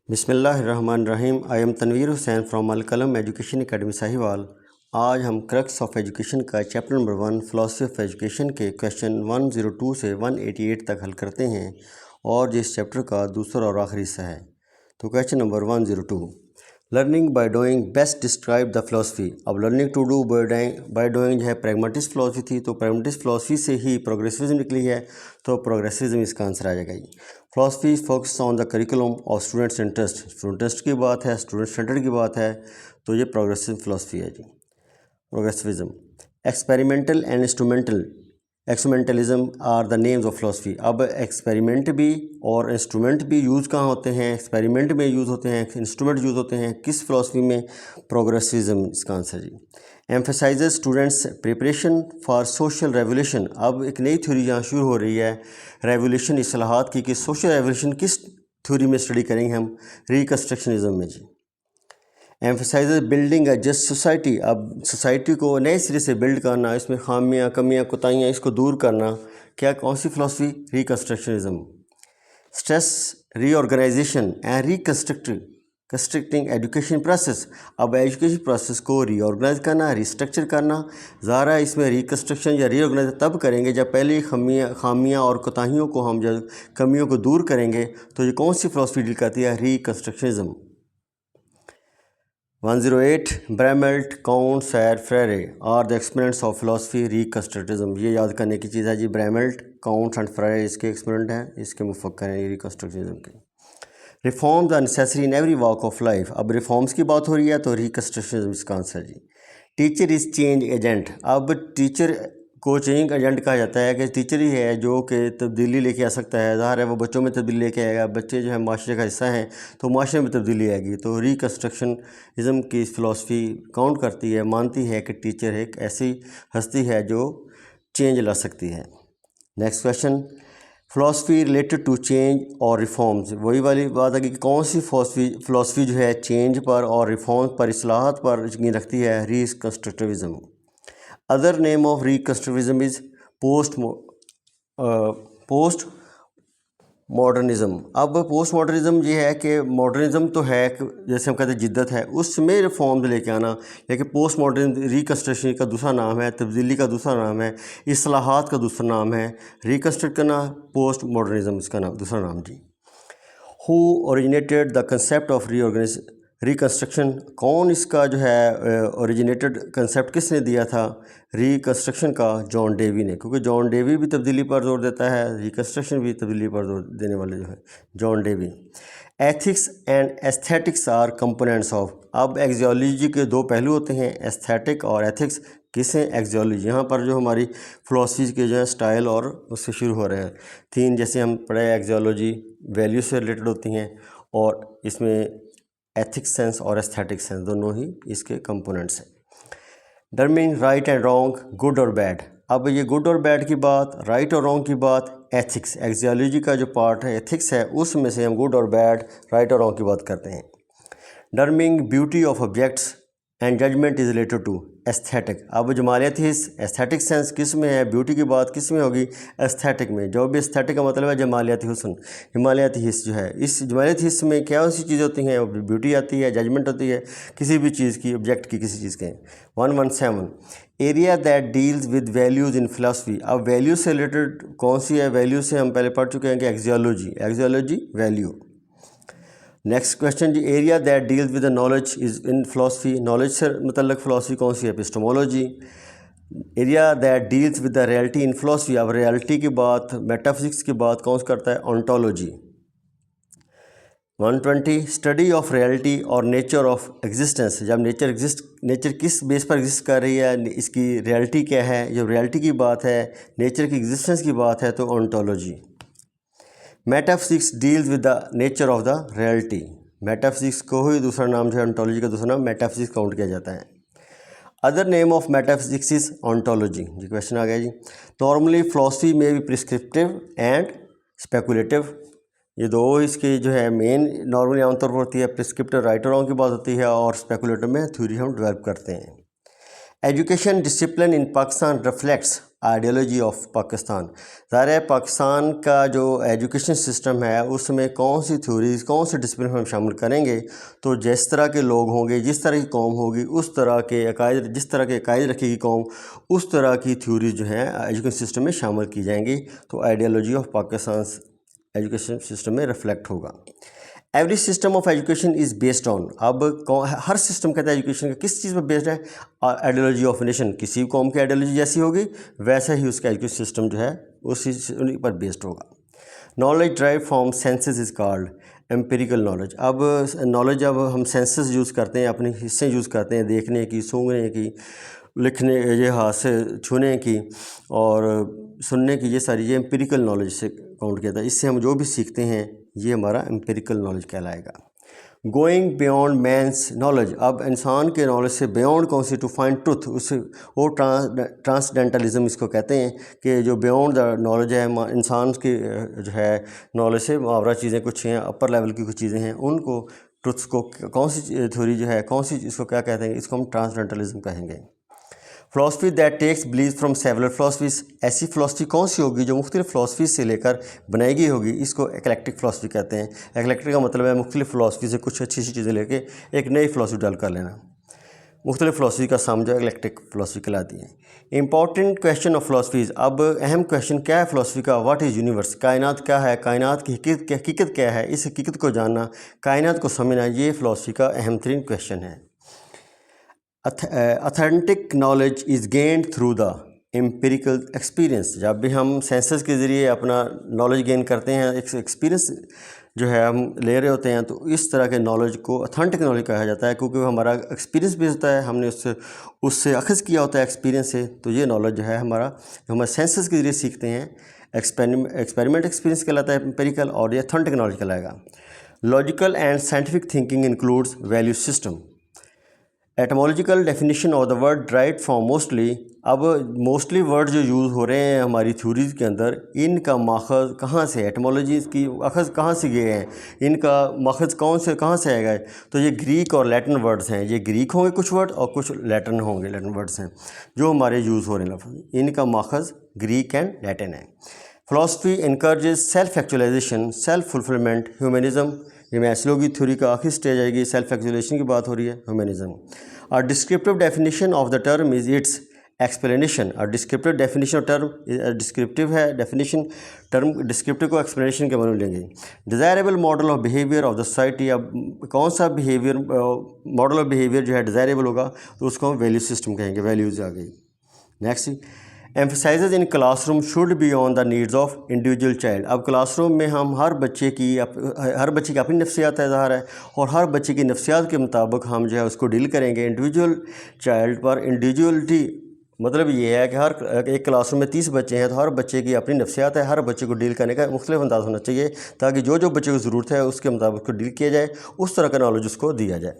بسم اللہ الرحمن الرحیم. I am Tanveer Hussain from Al-Qalam education academy Sahiwal. آج ہم کرکس آف ایجوکیشن کا chapter number 1 philosophy of education کے کویشچن 102 سے 188 تک حل کرتے ہیں اور جس چیپٹر کا دوسرا اور آخری حصہ ہے. تو question number 102، learning by doing best describe the philosophy. اب learning to do by doing جو ہے پریگماٹسٹ فلاسفی تھی، تو پریگماٹسٹ فلاسفی سے ہی پروگریسوزم نکلی ہے، تو پروگریسوزم اس کا آنسر آ جائے گا. Philosophy focus on the curriculum of students interest. Students کی بات ہے، اسٹوڈنٹ سینٹرڈ کی بات ہے، تو یہ پروگریسو فلاسفی ہے جی. Progressivism, experimental and experimentalism are the names of philosophy. اب ایکسپیریمنٹ بھی اور انسٹرومنٹ بھی یوز کہاں ہوتے ہیں؟ ایکسپیریمنٹ میں یوز ہوتے ہیں، انسٹرومنٹ یوز ہوتے ہیں کس فلاسفی میں؟ پروگریسوزم اس کا آنسر جی. Emphasizes students preparation for social revolution. اب ایک نئی تھیوری یہاں شروع ہو رہی ہے ریولیوشن، اصلاحات کی، کہ سوشل ریولیوشن کس تھیوری میں اسٹڈی کریں گے ہم؟ ریکنسٹرکشنزم میں جی. ایمفیسائزز بلڈنگ اے جسٹ سوسائٹی. اب سوسائٹی کو نئے سرے سے بلڈ کرنا، اس میں خامیاں، کمیاں، کوتاہیاں، اس کو دور کرنا، کیا کون سی philosophy? Reconstructionism. Stress reorganization and reconstructing education process. اب ایجوکیشن پروسیس کو ری آرگنائز کرنا، ریسٹرکچر کرنا، ظاہر ہے اس میں ریکنسٹرکشن یا ری آرگنائز تب کریں گے جب پہلے خامیاں اور کوتاہیوں کو ہم جب کمیوں کو دور کریں گے. تو یہ کون سی فلاسفی ڈیل کرتی ہے؟ ریکنسٹرکشنزم. 108 بریملٹ، کاؤنٹ، سیر، فریرے آر دا ایکسپیرنٹس آف فلاسفی ریکنسٹرکٹزم. یہ یاد کرنے کی چیز ہے جی. بریملٹ، کاؤنٹ اینڈ فریرے اس کے ایکسپیرنٹ ہیں، اس کے مفکر ہیں ریکنسٹرکٹزم کے. Reforms are necessary in every walk of life. اب ریفارمز کی بات ہو رہی ہے تو ریکنسٹرکشنزم اس کا آنسر جی. Teacher is change agent. اب ٹیچر کو چینج ایجنٹ کہا جاتا ہے کہ ٹیچر ہی ہے جو کہ تبدیلی لے کے آ سکتا ہے. ظاہر ہے وہ بچوں میں تبدیلی لے کے آئے گا، بچے جو ہے معاشرے کا حصہ ہیں تو معاشرے میں تبدیلی آئے گی. تو ریکنسٹرکشنزم کی فلاسفی کاؤنٹ کرتی ہے، مانتی ہے کہ ٹیچر ایک ایسی ہستی ہے جو چینج لا سکتی ہے. Next question, philosophy related to change اور ریفارمز. وہی والی بات ہے کہ کون سی فلاسفی جو ہے چینج پر اور ریفارمز پر، اصلاحات پر یقین رکھتی ہے؟ Reconstructivism. Other name of reconstructivism is postmodernism. اب پوسٹ ماڈرنزم یہ ہے کہ ماڈرنزم تو ہے جیسے ہم کہتے ہیں جدت ہے، اس میں ریفارمز لے کے آنا، لیکن پوسٹ ماڈرن ریکنسٹرکشن کا دوسرا نام ہے، تبدیلی کا دوسرا نام ہے، اصلاحات کا دوسرا نام ہے. ریکنسٹرکٹ کرنا پوسٹ ماڈرنزم اس کا نام دوسرا نام جی. Who originated the concept of reconstruction. کون اس کا جو ہے اوریجنیٹڈ کنسیپٹ کس نے دیا تھا ریکنسٹرکشن کا؟ جان ڈیوی نے، کیونکہ جان ڈیوی بھی تبدیلی پر زور دیتا ہے، ریکنسٹرکشن بھی تبدیلی پر زور دینے والے جو ہے John Dewey. Ethics and aesthetics are components of. اب ایگزیولوجی کے دو پہلو ہوتے ہیں، ایستھیٹک اور ایتھکس. کس ہیں؟ ایگزیولوجی. یہاں پر جو ہماری فلاسفیز کے جو ہے سٹائل اور اس سے شروع ہو رہے ہیں تین، جیسے ہم پڑھے ایگزیولوجی ویلیو سے ریلیٹڈ ہوتی ہیں، اور اس میں ایتھکس سینس اور ایستھیٹک سینس دونوں ہی اس کے کمپوننٹس ہیں. ڈرمنگ رائٹ اینڈ رانگ، گڈ اور بیڈ. اب یہ گڈ اور بیڈ کی بات، رائٹ اور رانگ کی بات، ایتھکس ایگزیولوجی کا جو پارٹ ہے ایتھکس ہے، اس میں سے ہم گڈ اور بیڈ، رائٹ اور رانگ کی بات کرتے ہیں. Determining beauty of objects and judgment is related to aesthetic. اب جمالیاتی حص ایستھیٹک سینس کس میں ہے؟ بیوٹی کی بات کس میں ہوگی؟ ایستھیٹک میں. جو بھی ایستھیٹک کا مطلب ہے جمالیاتی حسن، جمالیاتی حص جو ہے، اس جمالیاتی حص میں کیا سی چیزیں ہوتی ہیں؟ بیوٹی آتی ہے، ججمنٹ ہوتی ہے کسی بھی چیز کی، آبجیکٹ کی، کسی چیز کے. 117 area that deals with values in philosophy. اب ویلیو سے ریلیٹڈ کون سی ہے؟ ویلیو سے ہم پہلے پڑھ چکے ہیں کہ ایگزیولوجی ویلیو. نیکسٹ کویشچن جی، area that deals with the knowledge is in philosophy. Knowledge سے متعلق فلاسفی کون سی ہے؟ Epistemology. Area that deals with the reality in philosophy. اب ریئلٹی کی بات، میٹا فزکس کی بات کون کرتا ہے؟ آنٹولوجی. 120 اسٹڈی آف ریئلٹی اور نیچر آف ایگزسٹنس. جب نیچر کس بیس پر ایگزسٹ کر رہی ہے، اس کی ریئلٹی کیا ہے؟ جب ریئلٹی کی بات ہے، نیچر کی ایگزسٹنس کی بات ہے، تو ontology. Meta physics deals with the nature of the reality. Meta physics کو ہی دوسرا نام جو ہے آنٹولوجی کا دوسرا نام میٹا فزکس کاؤنٹ کیا جاتا ہے. Other name of metaphysics is ontology. جی کویشچن آ گیا جی. نارملی فلاسفی میں بھی پرسکرپٹیو اینڈ اسپیکولیٹیو، یہ دو اس کی جو ہے مین نارملی عام طور پر ہوتی ہے. پرسکرپٹیو رائٹ اور رانگ کی بات ہوتی ہے، اور اسپیکولیٹیو میں تھیوری ہم ڈیولپ کرتے ہیں. Education discipline in Pakistan reflects ideology of Pakistan. ظاہر ہے پاکستان کا جو ایجوکیشن سسٹم ہے اس میں کون سی تھیوریز کون سے ڈسپلن ہم شامل کریں گے تو جس طرح کے لوگ ہوں گے, جس طرح کی قوم ہوگی, اس طرح کے عقائد, جس طرح کے عقائد رکھے گی قوم, اس طرح کی تھیوریز جو ہیں ایجوکیشن سسٹم میں شامل کی جائیں گی. تو ideology of Pakistan education system میں ریفلیکٹ ہوگا. Every system of education is based on, اب ہر سسٹم کہتا ہے ایجوکیشن کا کس چیز پر بیسڈ ہے, آئیڈیالوجی آف نیشن. کسی قوم کی آئیڈیالوجی جیسی ہوگی ویسا ہی اس کا ایجوکیشن سسٹم جو ہے اسی پر بیسڈ ہوگا. Knowledge drive from senses is called empirical knowledge. اب نالج جب ہم سینسز یوز کرتے ہیں, اپنے حصے یوز کرتے ہیں, دیکھنے کی, سونگھنے کی, لکھنے, یہ ہاتھ سے چھونے کی اور سننے کی, یہ ساری یہ امپیریکل نالج سے کاؤنٹ کیا تھا. اس سے ہم جو بھی سیکھتے ہیں یہ ہمارا امپیریکل نالج کہلائے گا. گوئنگ بیونڈ مینس نالج, اب انسان کے نالج سے بیونڈ کون سی, ٹو فائنڈ ٹروتھ, اس وہ ٹرانسڈینٹلزم اس کو کہتے ہیں کہ جو بیونڈ دا نالج ہے انسان کی جو ہے نالج سے ماورا چیزیں کچھ ہیں, اپر لیول کی کچھ چیزیں ہیں, ان کو ٹروتھس کو کون سی تھیوری جو ہے کون سی اس کو کیا کہتے ہیں, اس کو ہم ٹرانسڈینٹلزم کہیں گے. فلاسفی دیٹ ٹیکس بلیوز فرام سیورل فلاسفیز, ایسی فلاسفی کون سی ہوگی جو مختلف فلاسفیز سے لے کر بنائی گئی ہوگی, اس کو ایکلیکٹک فلاسفی کہتے ہیں. ایکلیکٹک کا مطلب ہے مختلف فلاسفی سے کچھ اچھی چیزیں لے کے ایک نئی فلاسفی ڈیولپ کر لینا. مختلف فلاسفی کا سم جو ایکلیکٹک فلاسفی کہلاتی ہے. امپورٹنٹ کویشچن آف فلاسفیز, اب اہم کویشچن کیا ہے فلاسفی کا, واٹ از یونیورس, کائنات کیا ہے, کائنات کی حقیقت کیا ہے, اس حقیقت کو جاننا, کائنات کو سمجھنا, یہ فلاسفی کا اہم ترین کویشچن ہے. Authentic knowledge is gained through the empirical experience, جب بھی ہم سینسز کے ذریعے اپنا نالج گین کرتے ہیں, ایک ایکسپیرئنس جو ہے ہم لے رہے ہوتے ہیں, تو اس طرح کے نالج کو اتھینٹک نالج کہا جاتا ہے کیونکہ ہمارا ایکسپیرئنس بھی ہوتا ہے, ہم نے اس سے اخذ کیا ہوتا ہے ایکسپیرئنس سے. تو یہ نالج جو ہے ہمارا جو ہم سینسز کے ذریعے سیکھتے ہیں ایکسپیریمنٹ ایکسپیرئنس کہلاتا ہے امپیریکل, اور یہ اتھینٹک نالج کہلائے گا. Logical and scientific thinking includes value system. Etymological definition of the word derived from mostly, اب موسٹلی ورڈ جو یوز ہو رہے ہیں ہماری تھیوریز کے اندر, ان کا ماخذ کہاں سے, ایٹمولوجیز کی اخذ کہاں سے گئے ہیں, ان کا ماخذ کہاں سے آئے گا, تو یہ گریک اور لیٹن ورڈز ہیں. یہ گریک ہوں گے کچھ ورڈ اور کچھ لیٹن ہوں گے, لیٹن ورڈز ہیں جو ہمارے یوز ہو رہے ہیں لفظ, ان کا ماخذ گریک اینڈ لیٹن ہے. Philosophy encourages self actualisation, self fulfilment, humanism, یہ میسلو کی تھیوری کا آخری سٹیج آئے گی, سیلف ایکچولیشن کی بات ہو رہی ہے, humanism. A descriptive definition of the term is its explanation. A descriptive definition of term, descriptive ہے definition, term descriptive کو explanation کے معنی لیں گے. Desirable model of behavior of the society, اب کون سا behavior model of behavior جو ہے desirable ہوگا تو اس کو ہم value system کہیں گے, values آ گئی. Next, emphasizes in classroom should be on the needs of individual child. اب کلاس روم میں ہم ہر بچے کی اپنی نفسیات کا اظہار ہے اور ہر بچے کی نفسیات کے مطابق ہم جو ہے اس کو ڈیل کریں گے. انڈیویجول چائلڈ پر انڈیویجولٹی مطلب یہ ہے کہ ہر ایک کلاس روم میں 30 بچے ہیں تو ہر بچے کی اپنی نفسیات ہے, ہر بچے کو ڈیل کرنے کا مختلف انداز ہونا چاہیے تاکہ جو بچے کو ضرورت ہے اس کے مطابق اس کو ڈیل کیا جائے, اس طرح کا نالج اس کو دیا جائے.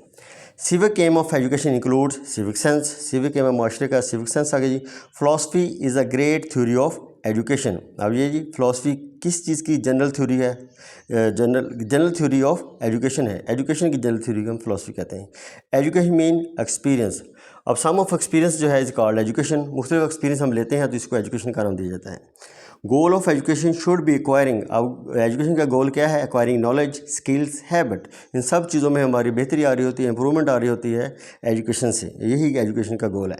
Civic aim of education includes civic sense, civic aim معاشرے کا سیوک سینس آگے جی. Philosophy is a great theory of education. اب یہ جی فلاسفی کس چیز کی جنرل تھیوری ہے, جنرل تھیوری آف ایجوکیشن ہے, ایجوکیشن کی جنرل تھیوری کو ہم فلاسفی کہتے ہیں. ایجوکیشن مین ایکسپیرینس, اب سم آف ایکسپیرینس جو ہے از کالڈ ایجوکیشن, مختلف ایکسپیرینس ہم لیتے ہیں تو اس کو ایجوکیشن کا نام دیا جاتا ہے. Goal of education should be acquiring, اب ایجوکیشن کا گول کیا ہے, ایکوائرنگ نالج, اسکلس, ہیبٹ, ان سب چیزوں میں ہماری بہتری آ رہی ہوتی ہے, امپرومنٹ آ رہی ہوتی ہے ایجوکیشن سے, یہی ایجوکیشن کا گول ہے.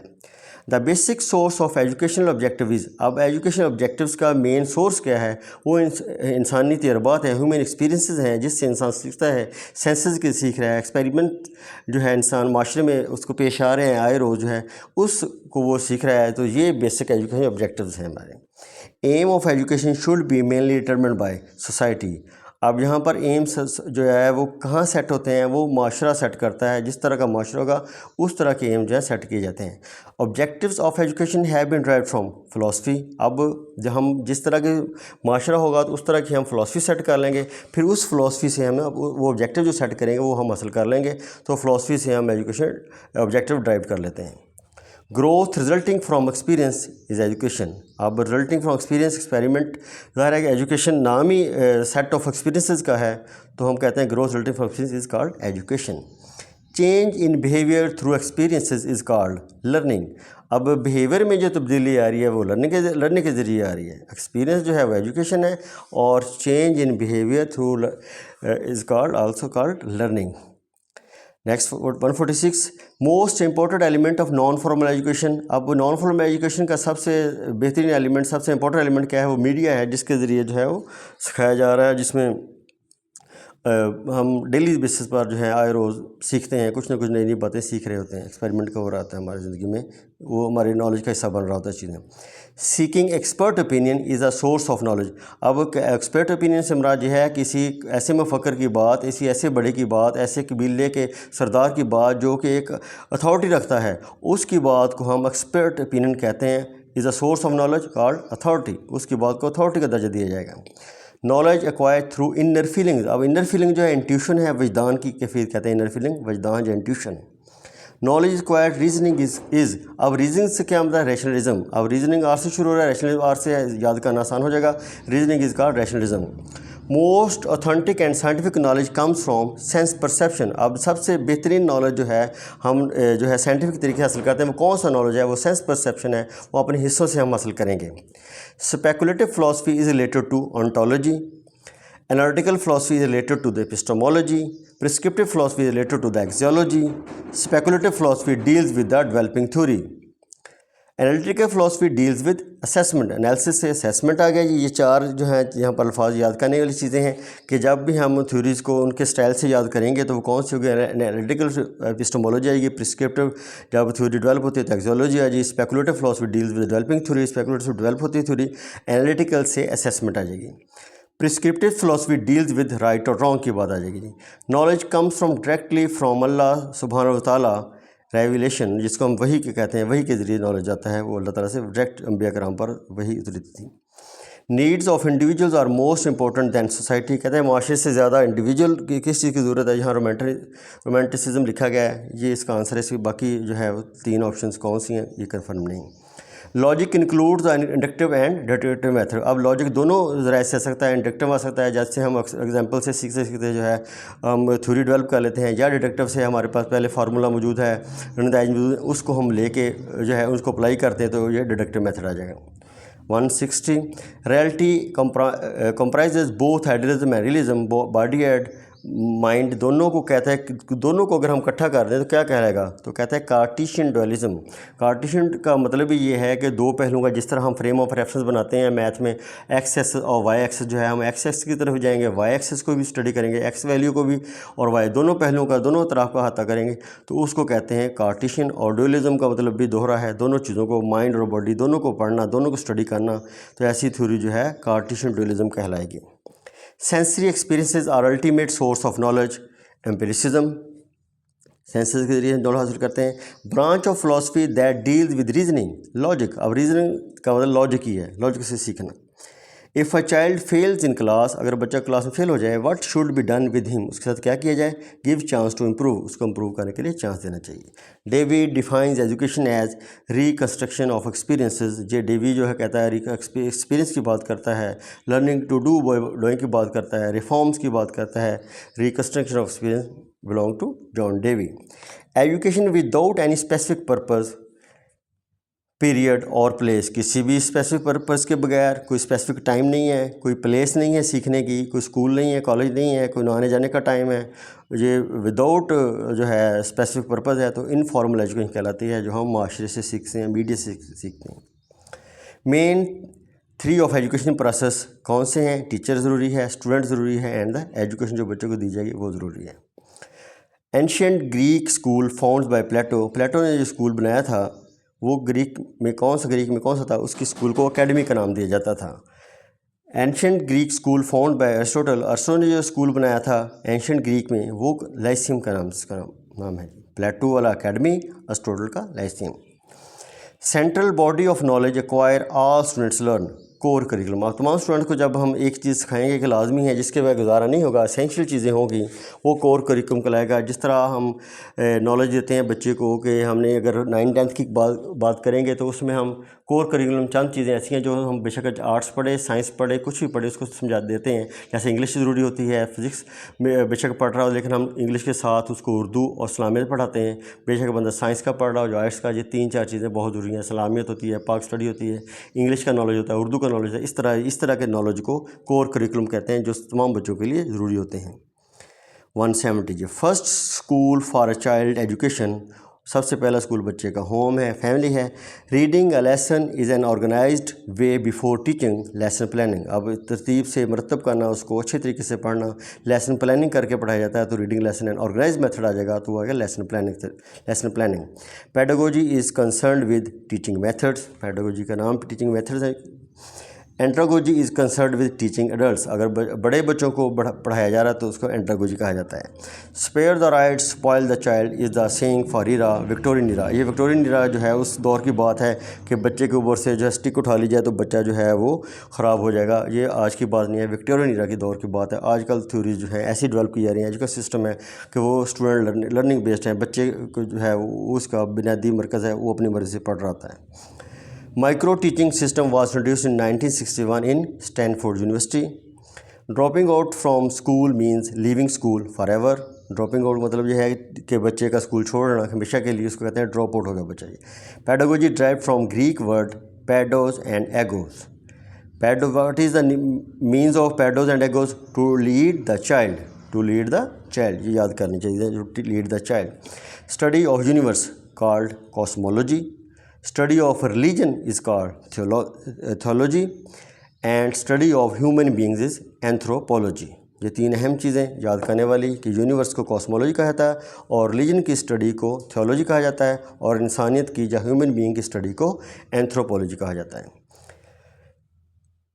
The basic source of educational objectives, اب ایجوکیشن آبجیکٹیوز کا مین سورس کیا ہے, وہ انسانی تجربات ہیں, ہیومن ایکسپیرینسز ہیں جس سے انسان سیکھتا ہے, سینسز کے سیکھ رہا ہے, ایکسپیریمنٹ جو ہے انسان معاشرے میں اس کو پیش آ رہے ہیں آئے روز جو ہے اس کو وہ سیکھ رہا ہے, تو یہ بیسک ایجوکیشن آبجیکٹیوز ہیں ہمارے. Aim of education should be mainly determined by society. اب یہاں پر ایمس جو ہے وہ کہاں سیٹ ہوتے ہیں, وہ معاشرہ سیٹ کرتا ہے, جس طرح کا معاشرہ ہوگا اس طرح کے ایم جو ہے سیٹ کیے جاتے ہیں. Objectives of education have been derived from philosophy, اب جب ہم جس طرح کے معاشرہ ہوگا تو اس طرح کی ہم فلاسفی سیٹ کر لیں گے, پھر اس فلاسفی سے ہم وہ آبجیکٹیو جو سیٹ کریں گے وہ ہم حاصل کر لیں گے, تو فلاسفی سے ہم ایجوکیشن آبجیکٹیو ڈرائیو کر لیتے ہیں. Growth resulting from experience is education. اب ریزلٹنگ فرام ایکسپیرینس, ایکسپیریمنٹ, ظاہر ہے کہ ایجوکیشن نام ہی سیٹ آف ایکسپیرینسز کا ہے, تو ہم کہتے ہیں growth resulting from experience is called education. Change in behaviour through experiences is called learning. اب بیہیویئر میں جو تبدیلی آ رہی ہے وہ لرننگ کے ذریعے آ رہی ہے. ایکسپیرینس جو ہے وہ ایجوکیشن ہے, اور change in behaviour through is called also called learning. Next 146 most important element of non formal education. اب نان فارمل ایجوکیشن کا سب سے بہترین ایلیمنٹ, سب سے امپورٹنٹ ایلیمنٹ کیا ہے؟ وہ میڈیا ہے, جس کے ذریعے جو ہے وہ سکھایا جا رہا ہے, جس میں ہم ڈیلی بیسس پر جو ہے آئے روز سیکھتے ہیں, کچھ نہ کچھ نئی نئی باتیں سیکھ رہے ہوتے ہیں. ایکسپیریمنٹ کا ہو رہا ہوتا ہے ہماری زندگی میں, وہ ہماری نالج کا حصہ بن رہا ہوتا ہے چیزیں. Seeking expert opinion is a source of knowledge. اب ایکسپرٹ اوپینین سے مراد یہ ہے کسی ایسے مفکر کی بات, ایسے بڑے کی بات, ایسے قبیلے کے سردار کی بات جو کہ ایک اتھارٹی رکھتا ہے, اس کی بات کو ہم ایکسپرٹ اوپینین کہتے ہیں. Is a source of knowledge called authority. اس کی بات کو اتھارٹی کا درجہ دیا جائے گا. Knowledge acquire through inner feeling. اب انر فیلنگ جو ہے انٹیوشن ہے, وجدان کی کیفیت کہتے ہیں انر فیلنگ, وجدان جو intuition. Knowledge acquired reasoning is. اب ریزننگ سے کیا مطلب ہے؟ ریشنلزم. اب ریزننگ آر سے شروع ہو رہا ہے, ریشنلزم آر سے یاد کرنا آسان ہو جائے گا. Reasoning is called rationalism. Most authentic and scientific knowledge comes from sense perception. اب سب سے بہترین نالج جو ہے ہم جو ہے سائنٹیفک طریقے حاصل کرتے ہیں, وہ کون سا نالج ہے؟ وہ سینس پرسیپشن ہے, وہ اپنے حصوں سے ہم حاصل کریں گے. Speculative philosophy is related to ontology. Analytical philosophy is related to the epistemology. Prescriptive philosophy is related to the axiology. Speculative philosophy deals with the developing theory. Analytical philosophy deals with assessment. Analysis سے assessment آ گیا. یہ چار جو ہیں یہاں پر الفاظ یاد کرنے والی چیزیں ہیں کہ جب بھی ہم تھیوریز کو ان کے سٹائل سے یاد کریں گے تو وہ کون سی ہوگی؟ Analytical epistemology آئے گی. Prescriptive جب تھیوری ڈیولپ ہوتی ہے تو axiology آ جائے گی. Speculative philosophy deals with developing theory. Speculative سے ڈیولپ ہوتی ہے تھیوری. Analytical سے assessment آ جائے گی. Prescriptive philosophy deals with right اور رانگ کی بات آ جائے گی. Knowledge comes from directly from اللہ سبحانہ و تعالیٰ. ریویلیشن جس کو ہم وحی کے کہتے ہیں, وحی کے ذریعے نالج آتا ہے, وہ اللہ تعالیٰ سے ڈائریکٹ انبیاء کرام پر وحی اتری تھی. Needs of individuals are most important then society. کہتے ہیں معاشرے سے زیادہ انڈیویجول کی کس چیز کی ضرورت ہے؟ یہاں رومانٹسزم لکھا گیا ہے, یہ اس کا آنسر ہے. اس کی باقی جو ہے وہ تین آپشنس کون سی ہیں یہ کنفرم نہیں. Logic includes inductive and deductive method. اب لاجک دونوں ذرائع سے آ سکتا ہے, انڈکٹیو آ سکتا ہے, جیسے ہم ایگزامپل سے سیکھتے سیکھتے جو ہے ہم تھیوری ڈیولپ کر لیتے ہیں, یا ڈیڈکٹیو سے ہمارے پاس پہلے فارمولہ موجود ہے, نتائج موجود ہے, اس کو ہم لے کے جو ہے اس کو اپلائی کرتے ہیں تو یہ ڈیڈکٹیو میتھڈ آ جائے گا. 160 reality کمپرائزز both idealism and realism. Body and mind دونوں کو کہتا ہے کہ دونوں کو اگر ہم اکٹھا کر دیں تو کیا کہے گا؟ تو کہتا ہے کارٹیشین ڈویلزم. کارٹیشین کا مطلب ہی یہ ہے کہ دو پہلوؤں کا, جس طرح ہم فریم آف ریفرنس بناتے ہیں میتھ میں, ایکس ایکسس اور وائی ایکسس, جو ہے ہم ایکس ایکسس کی طرف جائیں گے, وائی ایکسس کو بھی اسٹڈی کریں گے, ایکس ویلیو کو بھی اور وائی, دونوں پہلوؤں کا, دونوں طرف کا احاطہ کریں گے, تو اس کو کہتے ہیں کارٹیشین. اور ڈویلزم کا مطلب بھی دوہرا ہے, دونوں چیزوں کو, مائنڈ اور باڈی دونوں کو پڑھنا, دونوں کو اسٹڈی کرنا, تو ایسی تھیوری جو ہے کارٹیشین ڈویلزم کہلائے گی. Sensory experiences are ultimate source of knowledge. Empiricism, senses کے ذریعے نالج حاصل کرتے ہیں. Branch of philosophy that deals with reasoning. Logic, اب ریزننگ کا مطلب لاجک ہی ہے, لاجک سے سیکھنا. If a child fails in class, اگر بچہ کلاس میں فیل ہو جائے, what should be done with him, اس کے ساتھ کیا کیا جائے؟ گیو چانس ٹو امپروو, اس کو امپروو کرنے کے لیے چانس دینا چاہیے. Davy defines education as reconstruction of experiences. Davy جو ہے کہتا ہے ایکسپیرینس کی بات کرتا ہے, لرننگ ٹو ڈوئنگ کی بات کرتا ہے, ریفارمز کی بات کرتا ہے. Reconstruction of experience belong to John Dewey. Education without any specific purpose, period اور پلیس. کسی بھی اسپیسیفک پرپز کے بغیر, کوئی اسپیسیفک ٹائم نہیں ہے, کوئی پلیس نہیں ہے سیکھنے کی, کوئی اسکول نہیں ہے, کالج نہیں ہے, کوئی آنے جانے کا ٹائم ہے, یہ وداؤٹ جو ہے اسپیسیفک پرپز ہے, تو انفارمل ایجوکیشن کہلاتی ہے, جو ہم معاشرے سے سیکھتے ہیں, میڈیا سے سیکھتے ہیں. مین 3 آف ایجوکیشن پروسیس کون سے ہیں؟ ٹیچر ضروری ہے, اسٹوڈنٹ ضروری ہے, اینڈ دا ایجوکیشن جو بچوں کو دی جائے گی وہ ضروری ہے. Ancient Greek school found by Plato. Plato نے جو اسکول بنایا تھا وہ گریک میں کون سا تھا؟ اس کی اسکول کو اکیڈمی کا نام دیا جاتا تھا. Ancient Greek school found by Aristotle. ارسطو نے جو اسکول بنایا تھا اینشینٹ گریک میں وہ لائسیم کا نام ہے. پلیٹو والا اکیڈمی, ارسطوٹل کا lyceum. Central body of knowledge acquire all students learn. Core curriculum. آپ تمام اسٹوڈنٹ کو جب ہم ایک چیز سکھائیں گے کہ لازمی ہے، جس کے بغیر گزارا نہیں ہوگا، اسینشیل چیزیں ہوں گی، وہ کور کریکلم کہلائے گا. جس طرح ہم نالج دیتے ہیں بچے کو کہ ہم نے اگر 9-10 کی بات کریں گے تو اس میں ہم کور کریکلم چند چیزیں ایسی ہیں جو ہم بے شک آرٹس پڑھے، سائنس پڑھے، کچھ بھی پڑھے، اس کو سمجھا دیتے ہیں. جیسے انگلش ضروری ہوتی ہے، فزکس میں بے شک پڑھ رہا ہو لیکن ہم انگلش کے ساتھ اس کو اردو اور اسلامیت پڑھاتے ہیں. بے شک بندہ سائنس کا پڑھ رہا ہو، جو آرٹس کا، یہ 3-4 چیزیں بہت ضروری ہیں. اسلامیت ہوتی ہے، پاک اسٹڈی ہوتی ہے، انگلش کا نالج ہوتا ہے، اردو کا نالج ہوتا ہے. اس طرح کے نالج کو کور کریکلم کہتے ہیں جو تمام بچوں کے لیے ضروری ہوتے ہیں. 170 جی first school for a child education. سب سے پہلا اسکول بچے کا ہوم ہے، فیملی ہے. Reading a lesson is an organized way before teaching lesson planning. اب ترتیب سے مرتب کرنا، اس کو اچھے طریقے سے پڑھنا، لیسن پلاننگ کر کے پڑھایا جاتا ہے. تو reading lesson and organize method آ جائے گا تو وہ آگے lesson planning. Pedagogy is concerned with teaching methods. Pedagogy کا نام ٹیچنگ میتھڈز ہے. Andragogy is concerned with teaching adults. اگر بڑے بچوں کو پڑھایا جا رہا ہے تو اس کو اینٹراگوجی کہا جاتا ہے. Spare the right spoil the child is the saying for era Victorian era. یہ وکٹورین ایرا جو ہے اس دور کی بات ہے کہ بچے کے اوپر سے جو ہے اسٹک اٹھا لی جائے تو بچہ جو ہے وہ خراب ہو جائے گا. یہ آج کی بات نہیں ہے، وکٹورین ایرا کی دور کی بات ہے. آج کل تھیوریز جو ہیں ایسی ڈیولپ کی جا رہی ہیں، ایجوکیشن سسٹم ہے کہ وہ اسٹوڈنٹ لرننگ بیسڈ ہیں. بچے کو جو ہے اس کا بنیادی مرکز ہے، وہ اپنی مرضی سے پڑھ رہا ہوتا ہے. Micro teaching system was introduced in 1961 in Stanford University. Dropping out from school means leaving school forever. Dropping out مطلب یہ ہے کہ بچے کا اسکول چھوڑنا ہمیشہ کے لیے، اس کو کہتے ہیں ڈراپ آؤٹ ہو گیا بچہ. Pedagogy derived from Greek word pados and egos. What is the means of pados and egos? To lead the child. To lead the child. یہ یاد کرنی چاہیے. To lead the child. Study of universe called cosmology. Study of religion is called theology, and study of human beings is anthropology. یہ 3 اہم چیزیں یاد کرنے والی کہ یونیورس کو کاسمولوجی کہا جاتا ہے اور ریلیجن کی اسٹڈی کو تھیولوجی کہا جاتا ہے اور انسانیت کی یا ہیومن بینگ کی اسٹڈی کو اینتھروپولوجی کہا جاتا ہے.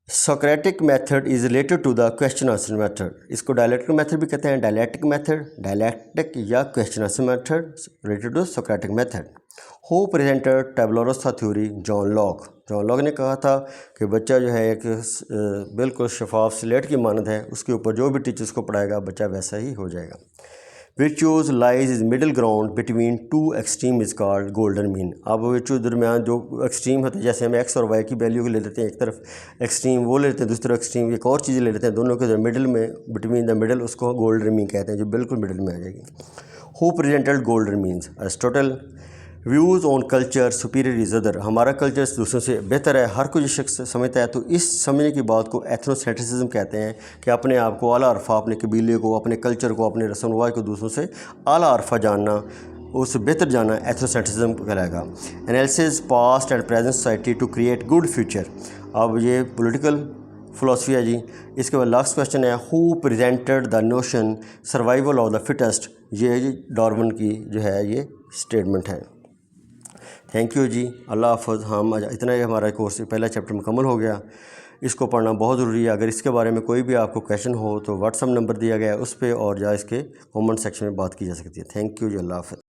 Socratic method is related to the question answer method. اس کو ڈائلیکٹک میتھڈ بھی کہتے ہیں. ڈائلیکٹک میتھڈ، ڈائلیکٹک یا question answer method related to Socratic method. Who presented tabula rasa theory? John Locke. John Locke نے کہا تھا کہ بچہ جو ہے ایک بالکل شفاف سلیٹ کی مانند ہے، اس کے اوپر جو بھی ٹیچر اس کو پڑھائے گا بچہ ویسا ہی ہو جائے گا. ویچوز lies is middle ground between 2 extreme is called golden mean. اب ویچو درمیان جو ایکسٹریم ہوتے ہیں، جیسے ہم ایکس اور وائی کی ویلیو کو لے لیتے ہیں، ایک طرف ایکسٹریم وہ لے لیتے ہیں، دوسری طرف ایکسٹریم ایک اور چیزیں لے لیتے ہیں، دونوں کے جو مڈل میں بٹوین دا مڈل اس کو گولڈن مین کہتے ہیں، جو بالکل مڈل میں آ جائے گی. Who presented golden means? Aristotle. Views on culture superior is other. ہمارا کلچر دوسروں سے بہتر ہے، ہر کوئی شخص سمجھتا ہے. تو اس سمجھنے کی بات کو ایتھنوسینٹرسزم کہتے ہیں کہ اپنے آپ کو اعلیٰ عرفہ، اپنے قبیلے کو، اپنے کلچر کو، اپنے رسم و رواج کو دوسروں سے اعلیٰ عرفہ جاننا، اس سے بہتر جاننا ایتھنوسینٹرسزم کہلائے گا. Analyses past and present society to create good future. اب یہ پولیٹیکل فلاسفی ہے جی. اس کے بعد لاسٹ کویشچن ہے who presented the notion survival of the fittest. یہ ڈارون کی جو ہے یہ اسٹیٹمنٹ ہے. تھینک یو جی. اللہ حافظ. ہم اتنا ہی ہمارا کورس پہلا چیپٹر مکمل ہو گیا. اس کو پڑھنا بہت ضروری ہے. اگر اس کے بارے میں کوئی بھی آپ کو کویشچن ہو تو واٹس ایپ نمبر دیا گیا ہے اس پہ، اور یا اس کے کامنٹ سیکشن میں بات کی جا سکتی ہے. تھینک یو جی. اللہ حافظ.